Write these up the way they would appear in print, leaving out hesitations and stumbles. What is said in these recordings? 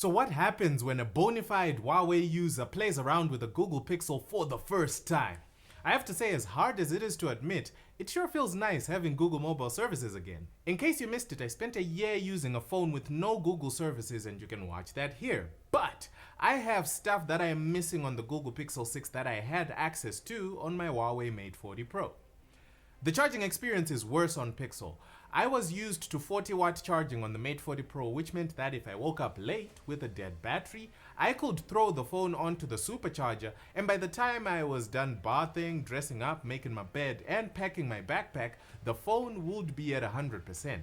So what happens when a bona fide Huawei user plays around with a Google Pixel for the first time? I have to say, as hard as it is to admit, it sure feels nice having Google mobile services again. In case you missed it, I spent a year using a phone with no Google services, and you can watch that here. But I have stuff that I am missing on the Google Pixel 6 that I had access to on my Huawei Mate 40 Pro. The charging experience is worse on Pixel. I was used to 40-watt charging on the Mate 40 Pro, which meant that if I woke up late with a dead battery, I could throw the phone onto the supercharger, and by the time I was done bathing, dressing up, making my bed, and packing my backpack, the phone would be at 100%.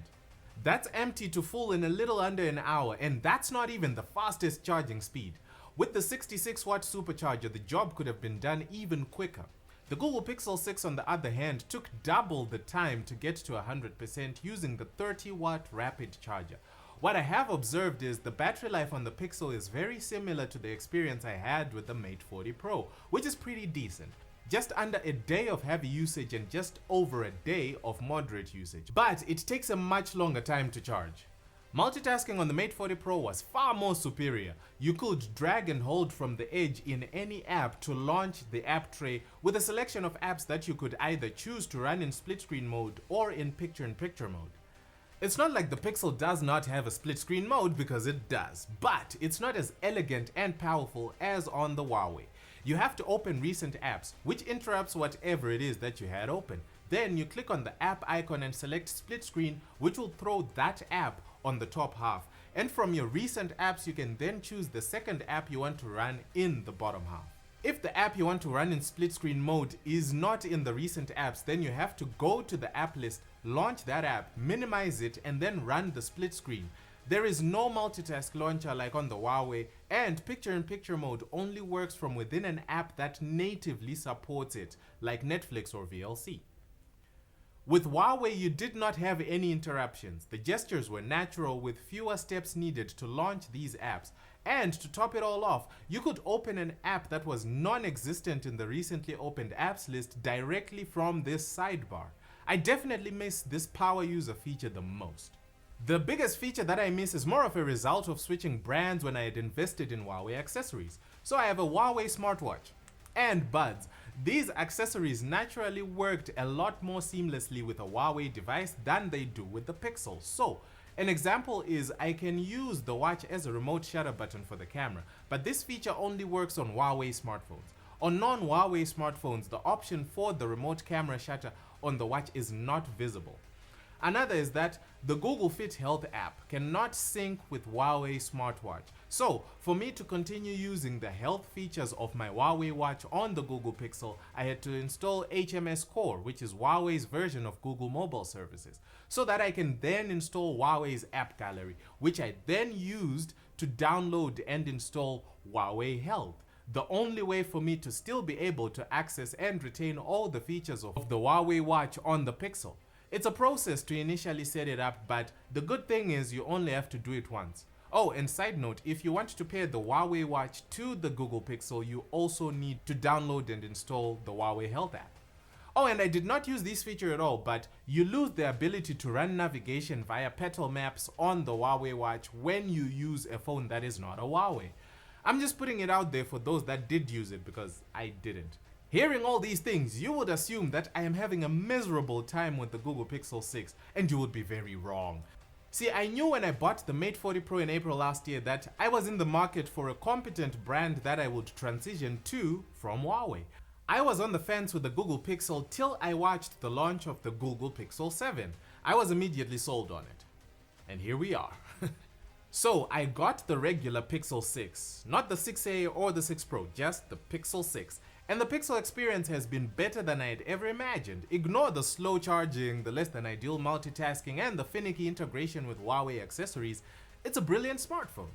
That's empty to full in a little under an hour, and that's not even the fastest charging speed. With the 66-watt supercharger, the job could have been done even quicker. The Google Pixel 6, on the other hand, took double the time to get to 100% using the 30-watt rapid charger. What I have observed is the battery life on the Pixel is very similar to the experience I had with the Mate 40 Pro, which is pretty decent. Just under a day of heavy usage and just over a day of moderate usage. But it takes a much longer time to charge. Multitasking on the Mate 40 Pro was far more superior. You could drag and hold from the edge in any app to launch the app tray with a selection of apps that you could either choose to run in split screen mode or in picture-in-picture mode. It's not like the Pixel does not have a split screen mode, because it does, but it's not as elegant and powerful as on the Huawei. You have to open recent apps, which interrupts whatever it is that you had open. Then you click on the app icon and select split screen, which will throw that app on the top half. And from your recent apps, you can then choose the second app you want to run in the bottom half. If the app you want to run in split screen mode is not in the recent apps, then you have to go to the app list, launch that app, minimize it, and then run the split screen. There is no multitask launcher like on the Huawei, and picture-in-picture mode only works from within an app that natively supports it, like Netflix or VLC. With Huawei, you did not have any interruptions. The gestures were natural with fewer steps needed to launch these apps. And to top it all off, you could open an app that was non-existent in the recently opened apps list directly from this sidebar. I definitely miss this power user feature the most. The biggest feature that I miss is more of a result of switching brands when I had invested in Huawei accessories. So I have a Huawei smartwatch and buds. These accessories naturally worked a lot more seamlessly with a Huawei device than they do with the Pixel. So, an example is I can use the watch as a remote shutter button for the camera, but this feature only works on Huawei smartphones. On non-Huawei smartphones, the option for the remote camera shutter on the watch is not visible. Another is that the Google Fit Health app cannot sync with Huawei smartwatch. So, for me to continue using the health features of my Huawei watch on the Google Pixel, I had to install HMS Core, which is Huawei's version of Google mobile services, so that I can then install Huawei's app gallery, which I then used to download and install Huawei Health. The only way for me to still be able to access and retain all the features of the Huawei watch on the Pixel. It's a process to initially set it up, but the good thing is you only have to do it once. Oh, and side note, if you want to pair the Huawei watch to the Google Pixel, you also need to download and install the Huawei Health app. Oh, and I did not use this feature at all, but you lose the ability to run navigation via petal maps on the Huawei watch when you use a phone that is not a Huawei. I'm just putting it out there for those that did use it, because I didn't. Hearing all these things, you would assume that I am having a miserable time with the Google Pixel 6, and you would be very wrong. See, I knew when I bought the Mate 40 Pro in April last year that I was in the market for a competent brand that I would transition to from Huawei. I was on the fence with the Google Pixel till I watched the launch of the Google Pixel 7. I was immediately sold on it. And here we are. So I got the regular Pixel 6, not the 6a or the 6 Pro, just the Pixel 6. And the Pixel experience has been better than I had ever imagined. Ignore the slow charging, the less than ideal multitasking, and the finicky integration with Huawei accessories. It's a brilliant smartphone.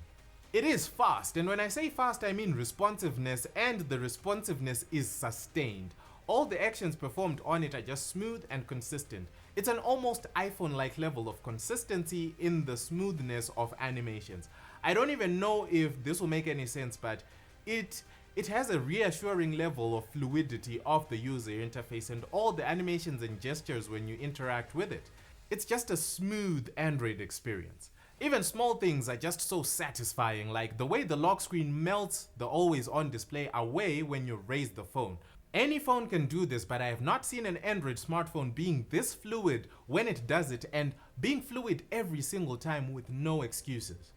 It is fast, and when I say fast I mean responsiveness, and the responsiveness is sustained. All the actions performed on it are just smooth and consistent. It's an almost iPhone-like level of consistency in the smoothness of animations. I don't even know if this will make any sense, but it has a reassuring level of fluidity of the user interface and all the animations and gestures when you interact with it. It's just a smooth Android experience. Even small things are just so satisfying, like the way the lock screen melts the always on display away when you raise the phone. Any phone can do this, but I have not seen an Android smartphone being this fluid when it does it, and being fluid every single time with no excuses.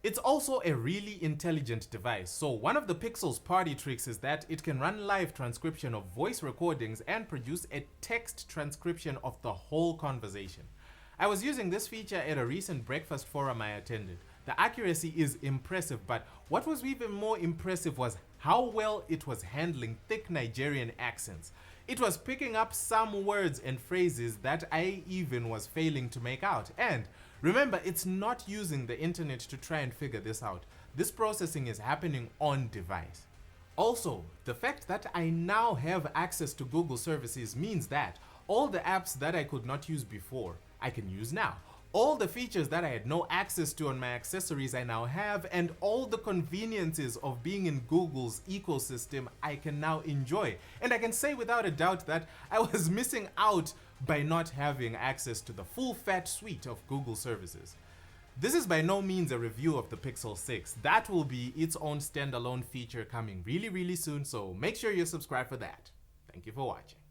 It's also a really intelligent device. So one of the Pixel's party tricks is that it can run live transcription of voice recordings and produce a text transcription of the whole conversation. I was using this feature at a recent breakfast forum I attended. The accuracy is impressive, but what was even more impressive was how well it was handling thick Nigerian accents. It was picking up some words and phrases that I even was failing to make out. And remember, it's not using the internet to try and figure this out. This processing is happening on device. Also, the fact that I now have access to Google services means that all the apps that I could not use before, I can use now. All the features that I had no access to on my accessories I now have, and all the conveniences of being in Google's ecosystem I can now enjoy. And I can say without a doubt that I was missing out by not having access to the full fat suite of Google services. This is by no means a review of the Pixel 6. That will be its own standalone feature coming really soon, so make sure you subscribe for that. Thank you for watching.